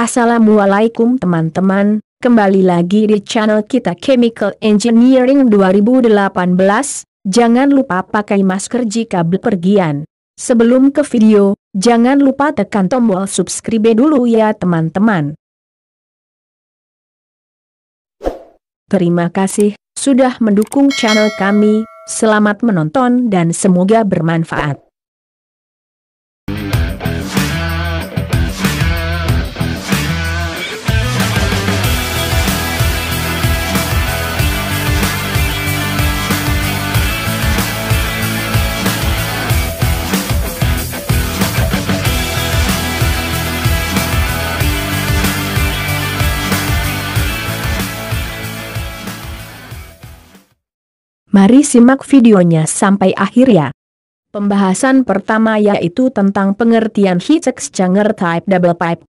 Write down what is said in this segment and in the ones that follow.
Assalamualaikum teman-teman, kembali lagi di channel kita Chemical Engineering 2018. Jangan lupa pakai masker jika bepergian. Sebelum ke video, jangan lupa tekan tombol subscribe dulu ya teman-teman. Terima kasih sudah mendukung channel kami, selamat menonton dan semoga bermanfaat. Mari simak videonya sampai akhir ya. Pembahasan pertama yaitu tentang pengertian heat exchanger type double pipe.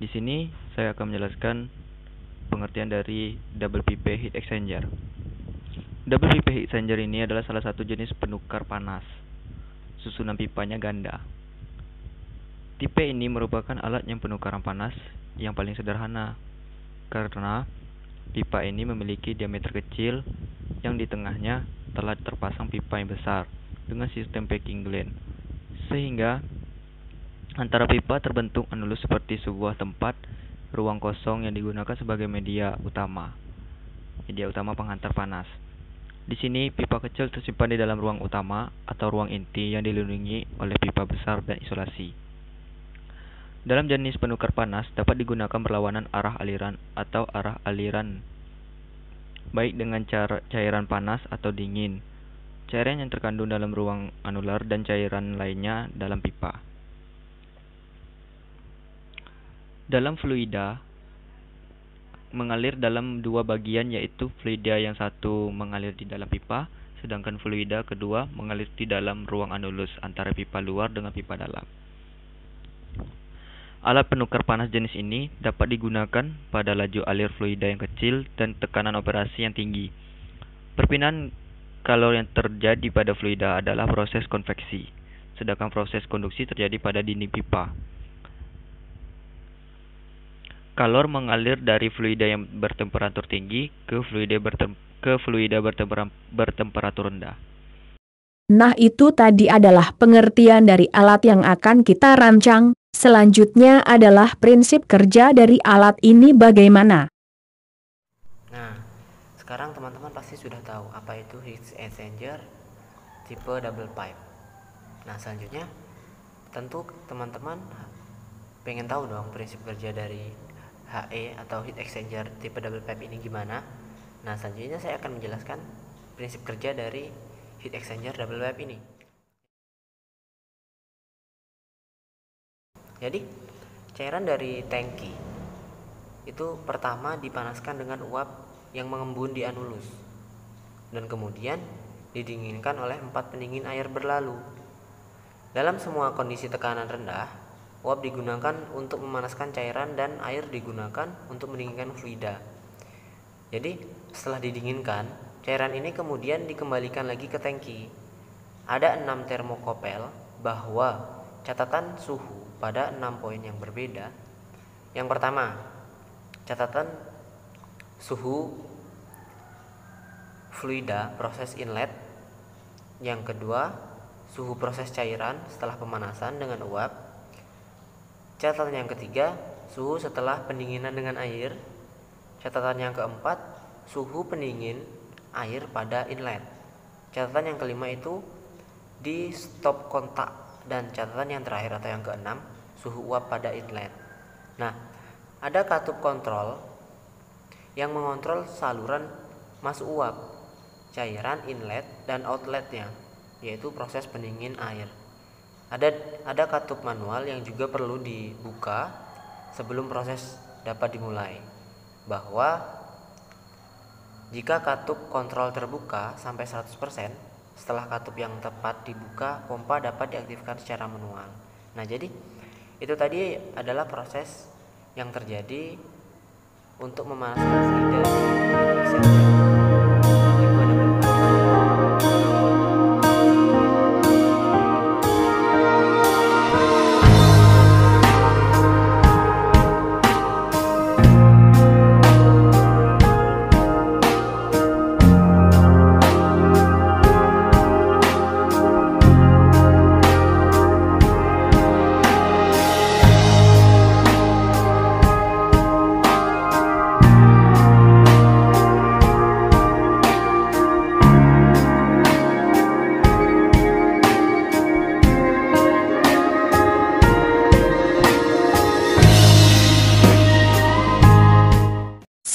Di sini saya akan menjelaskan pengertian dari double pipe heat exchanger. Double pipe heat exchanger ini adalah salah satu jenis penukar panas. Susunan pipanya ganda. Tipe ini merupakan alat yang penukaran panas yang paling sederhana karena pipa ini memiliki diameter kecil yang di tengahnya telah terpasang pipa yang besar dengan sistem packing gland, sehingga antara pipa terbentuk anulus seperti sebuah tempat ruang kosong yang digunakan sebagai media utama penghantar panas. Di sini pipa kecil tersimpan di dalam ruang utama atau ruang inti yang dilindungi oleh pipa besar dan isolasi. Dalam jenis penukar panas dapat digunakan berlawanan arah aliran atau arah aliran, baik dengan cairan panas atau dingin, cairan yang terkandung dalam ruang anular dan cairan lainnya dalam pipa. Dalam fluida mengalir dalam dua bagian, yaitu fluida yang satu mengalir di dalam pipa, sedangkan fluida kedua mengalir di dalam ruang anulus antara pipa luar dengan pipa dalam. Alat penukar panas jenis ini dapat digunakan pada laju alir fluida yang kecil dan tekanan operasi yang tinggi. Perpindahan kalor yang terjadi pada fluida adalah proses konveksi, sedangkan proses konduksi terjadi pada dinding pipa. Kalor mengalir dari fluida yang bertemperatur tinggi ke fluida bertemperatur rendah. Nah, itu tadi adalah pengertian dari alat yang akan kita rancang. Selanjutnya adalah prinsip kerja dari alat ini bagaimana. Nah, sekarang teman-teman pasti sudah tahu apa itu heat exchanger tipe double pipe. Nah, selanjutnya tentu teman-teman pengen tahu dong prinsip kerja dari HE atau heat exchanger tipe double pipe ini gimana. Nah, selanjutnya saya akan menjelaskan prinsip kerja dari heat exchanger double pipe ini. Jadi, cairan dari tangki itu pertama dipanaskan dengan uap yang mengembun di anulus, dan kemudian didinginkan oleh 4 pendingin air berlalu. Dalam semua kondisi tekanan rendah, uap digunakan untuk memanaskan cairan dan air digunakan untuk mendinginkan fluida. Jadi, setelah didinginkan, cairan ini kemudian dikembalikan lagi ke tangki. Ada 6 termokopel bahwa catatan suhu pada 6 poin yang berbeda. Yang pertama, catatan suhu fluida proses inlet. Yang kedua, suhu proses cairan setelah pemanasan dengan uap. Catatan yang ketiga, suhu setelah pendinginan dengan air. Catatan yang keempat, suhu pendingin air pada inlet. Catatan yang kelima itu di stop kontak. Dan catatan yang terakhir atau yang keenam, suhu uap pada inlet. Nah, ada katup kontrol yang mengontrol saluran masuk uap, cairan inlet dan outletnya, yaitu proses pendingin air. Ada katup manual yang juga perlu dibuka sebelum proses dapat dimulai, bahwa jika katup kontrol terbuka sampai 100%, setelah katup yang tepat dibuka, pompa dapat diaktifkan secara manual. Nah, jadi itu tadi adalah proses yang terjadi untuk memanaskan fluida di exchanger.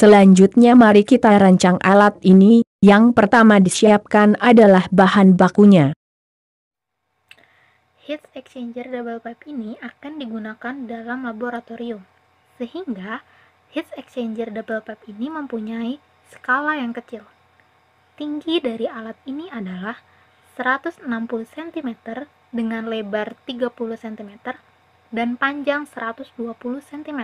Selanjutnya mari kita rancang alat ini. Yang pertama disiapkan adalah bahan bakunya. Heat exchanger double pipe ini akan digunakan dalam laboratorium, sehingga heat exchanger double pipe ini mempunyai skala yang kecil. Tinggi dari alat ini adalah 160 cm dengan lebar 30 cm dan panjang 120 cm.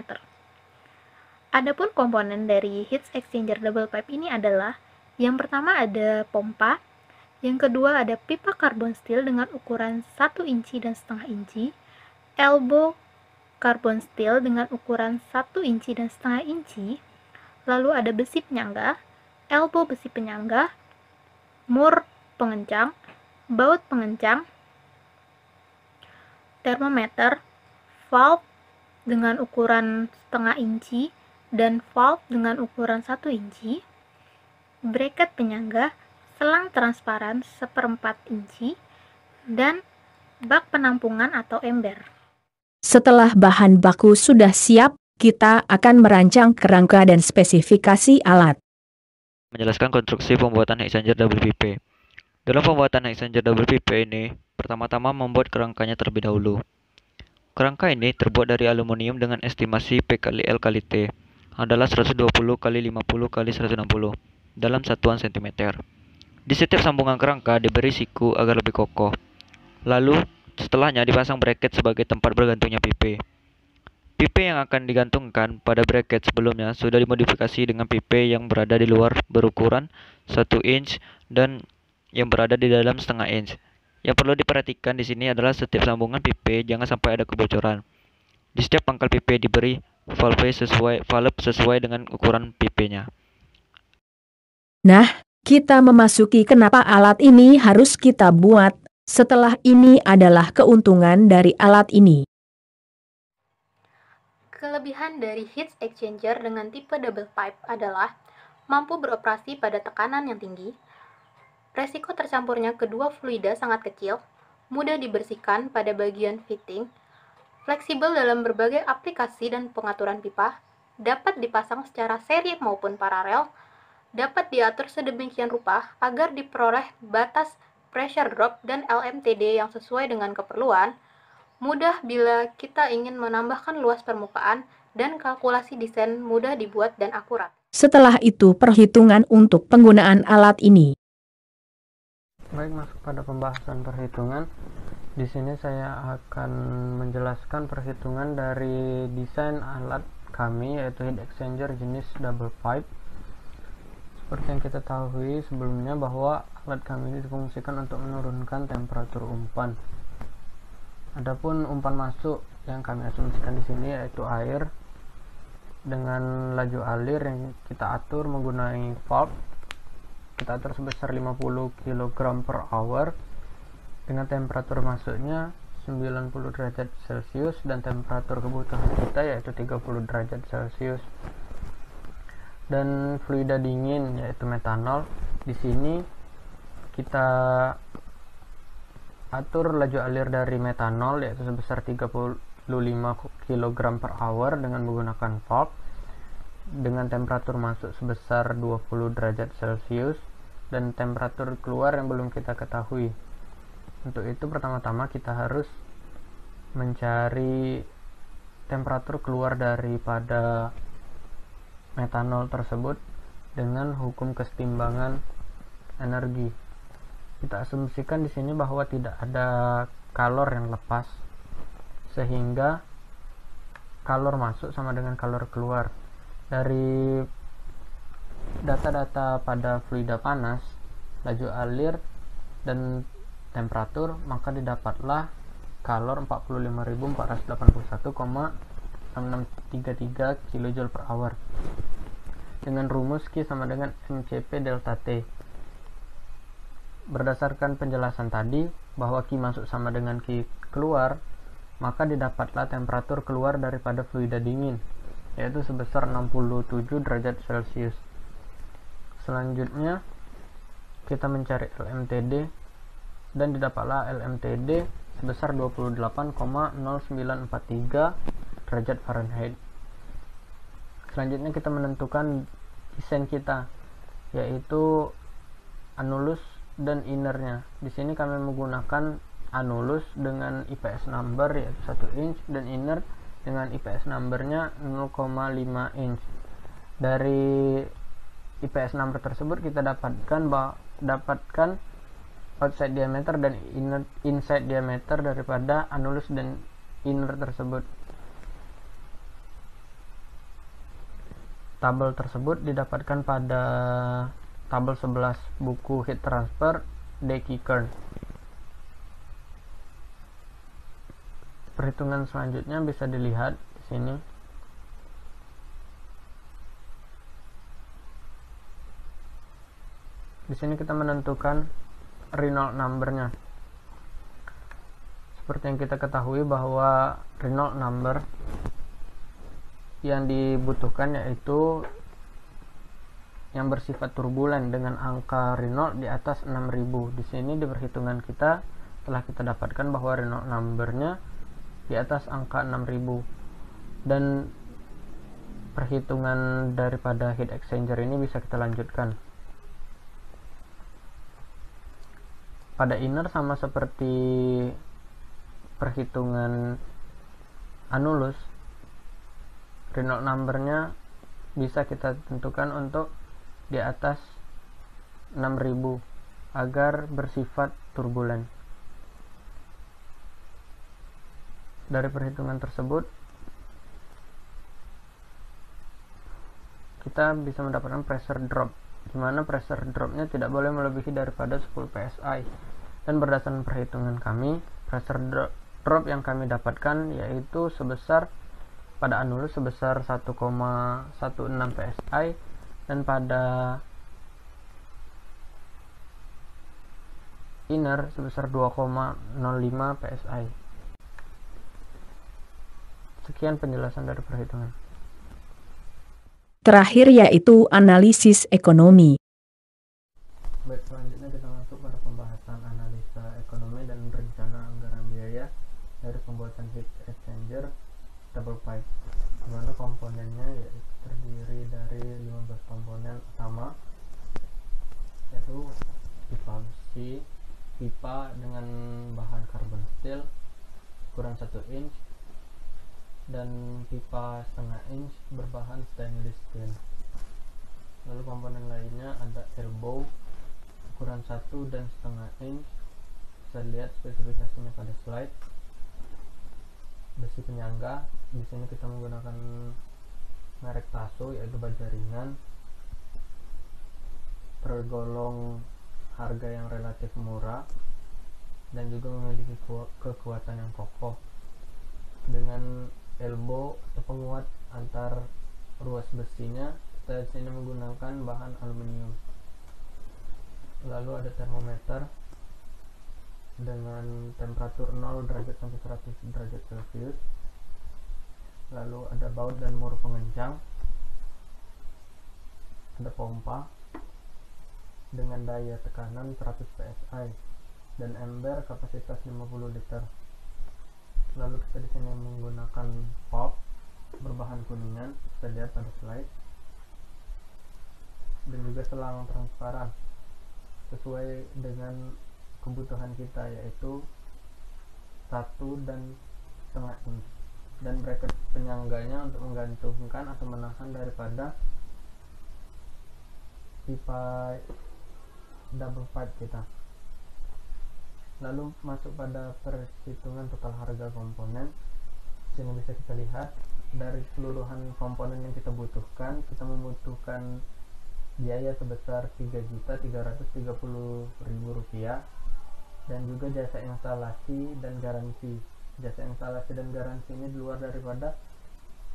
Adapun komponen dari heat exchanger double pipe ini adalah yang pertama ada pompa, yang kedua ada pipa karbon steel dengan ukuran 1 inci dan setengah inci, elbow karbon steel dengan ukuran 1 inci dan setengah inci, lalu ada besi penyangga, elbow besi penyangga, mur pengencang, baut pengencang, termometer, valve dengan ukuran setengah inci dan valve dengan ukuran 1 inci, bracket penyangga, selang transparan 1/4 inci, dan bak penampungan atau ember. Setelah bahan baku sudah siap, kita akan merancang kerangka dan spesifikasi alat. Menjelaskan konstruksi pembuatan heat exchanger double pipe. Dalam pembuatan heat exchanger double pipe ini, pertama-tama membuat kerangkanya terlebih dahulu. Kerangka ini terbuat dari aluminium dengan estimasi P kali L kali T adalah 120 kali 50 kali 160 dalam satuan cm. Di setiap sambungan kerangka diberi siku agar lebih kokoh. Lalu, setelahnya dipasang bracket sebagai tempat bergantungnya pipe. Pipe yang akan digantungkan pada bracket sebelumnya sudah dimodifikasi dengan pipe yang berada di luar berukuran 1 inch dan yang berada di dalam setengah inch. Yang perlu diperhatikan di sini adalah setiap sambungan pipe jangan sampai ada kebocoran. Di setiap pangkal pipe diberi valve sesuai dengan ukuran pipenya. Nah, kita memasuki kenapa alat ini harus kita buat. Setelah ini adalah keuntungan dari alat ini. Kelebihan dari heat exchanger dengan tipe double pipe adalah mampu beroperasi pada tekanan yang tinggi, resiko tercampurnya kedua fluida sangat kecil, mudah dibersihkan pada bagian fitting, fleksibel dalam berbagai aplikasi dan pengaturan pipa, dapat dipasang secara seri maupun paralel, dapat diatur sedemikian rupa agar diperoleh batas pressure drop dan LMTD yang sesuai dengan keperluan, mudah bila kita ingin menambahkan luas permukaan, dan kalkulasi desain mudah dibuat dan akurat. Setelah itu perhitungan untuk penggunaan alat ini. Baik, masuk pada pembahasan perhitungan. Di sini saya akan menjelaskan perhitungan dari desain alat kami, yaitu heat exchanger jenis double pipe. Seperti yang kita ketahui sebelumnya bahwa alat kami ini difungsikan untuk menurunkan temperatur umpan. Adapun umpan masuk yang kami asumsikan di sini yaitu air dengan laju alir yang kita atur menggunakan valve. Kita atur sebesar 50 kg per hour dengan temperatur masuknya 90 derajat Celcius dan temperatur kebutuhan kita yaitu 30 derajat Celcius. Dan fluida dingin yaitu metanol. Di sini kita atur laju alir dari metanol yaitu sebesar 35 kg per hour dengan menggunakan valve dengan temperatur masuk sebesar 20 derajat Celcius dan temperatur keluar yang belum kita ketahui. Untuk itu pertama-tama kita harus mencari temperatur keluar daripada metanol tersebut dengan hukum kesetimbangan energi. Kita asumsikan di sini bahwa tidak ada kalor yang lepas, sehingga kalor masuk sama dengan kalor keluar. Dari data-data pada fluida panas, laju alir dan temperatur, maka didapatlah kalor 45.481,6633 kJ per hour dengan rumus Q sama dengan MCP delta T. Berdasarkan penjelasan tadi bahwa Q masuk sama dengan Q keluar, maka didapatlah temperatur keluar daripada fluida dingin yaitu sebesar 67 derajat Celcius. Selanjutnya kita mencari LMTD dan didapatlah LMTD sebesar 28,0943 derajat Fahrenheit. Selanjutnya kita menentukan desain kita, yaitu annulus dan innernya. Di sini kami menggunakan annulus dengan IPS number yaitu 1 inch dan inner dengan IPS numbernya 0,5 inch. Dari IPS number tersebut kita dapatkan outside diameter dan inside diameter daripada annulus dan inner tersebut. Tabel tersebut didapatkan pada tabel 11 buku heat transfer Deki Kern. Perhitungan selanjutnya bisa dilihat di sini. Di sini kita menentukan Reynolds number-nya. Seperti yang kita ketahui bahwa Reynolds number yang dibutuhkan yaitu yang bersifat turbulen dengan angka Reynolds di atas 6000. Di sini di perhitungan kita telah kita dapatkan bahwa Reynolds number-nya di atas angka 6000, dan perhitungan daripada heat exchanger ini bisa kita lanjutkan. Pada inner sama seperti perhitungan annulus, Reynolds number-nya bisa kita tentukan untuk di atas 6000 agar bersifat turbulen. Dari perhitungan tersebut kita bisa mendapatkan pressure drop, di mana pressure dropnya tidak boleh melebihi daripada 10 psi. Dan berdasarkan perhitungan kami, pressure drop yang kami dapatkan yaitu sebesar pada annulus sebesar 1,16 psi dan pada inner sebesar 2,05 psi. Sekian penjelasan dari perhitungan. Terakhir yaitu analisis ekonomi. Baik, selanjutnya kita masuk pada pembahasan analisa ekonomi dan rencana anggaran biaya dari pembuatan heat exchanger double pipe, di mana komponennya yaitu terdiri dari 15 komponen utama, yaitu pipa besi, pipa dengan bahan carbon steel ukuran 1 inch, dan pipa setengah inch berbahan stainless steel. Lalu komponen lainnya ada elbow ukuran 1 dan setengah inch, bisa lihat spesifikasinya pada slide. Besi penyangga, di sini kita menggunakan merek Tasso yaitu baja ringan, tergolong harga yang relatif murah dan juga memiliki kekuatan yang kokoh dengan elbow atau penguat antar ruas besinya. Kita di sini menggunakan bahan aluminium. Lalu ada termometer dengan temperatur 0 derajat sampai 100 derajat Celcius. Lalu ada baut dan mur pengencang, ada pompa dengan daya tekanan 100 psi dan ember kapasitas 50 liter. Lalu kita di sini menggunakan pop berbahan kuningan, bisa lihat pada slide, dan juga selang transparan sesuai dengan kebutuhan kita yaitu 1 dan setengah inch, dan bracket penyangganya untuk menggantungkan atau menahan daripada pipa double pipe kita. Lalu masuk pada perhitungan total harga komponen. Sini bisa kita lihat dari keseluruhan komponen yang kita butuhkan, kita membutuhkan biaya sebesar Rp3.330.000 dan juga jasa instalasi dan garansi. Jasa instalasi dan garansi ini di luar daripada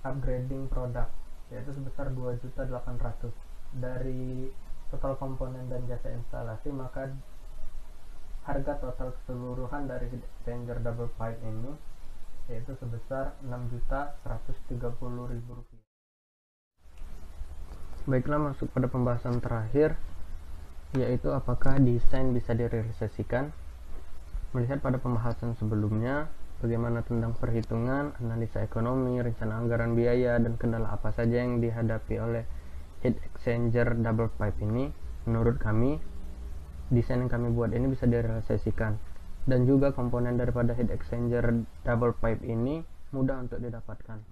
upgrading produk, yaitu sebesar 2.800.000. Dari total komponen dan jasa instalasi, maka harga total keseluruhan dari heat exchanger double pipe ini yaitu sebesar Rp6.130.000. Baiklah, masuk pada pembahasan terakhir, yaitu apakah desain bisa direalisasikan. Melihat pada pembahasan sebelumnya, bagaimana tentang perhitungan, analisa ekonomi, rencana anggaran biaya, dan kendala apa saja yang dihadapi oleh heat exchanger double pipe ini, menurut kami desain yang kami buat ini bisa direalisasikan, dan juga komponen daripada heat exchanger double pipe ini mudah untuk didapatkan.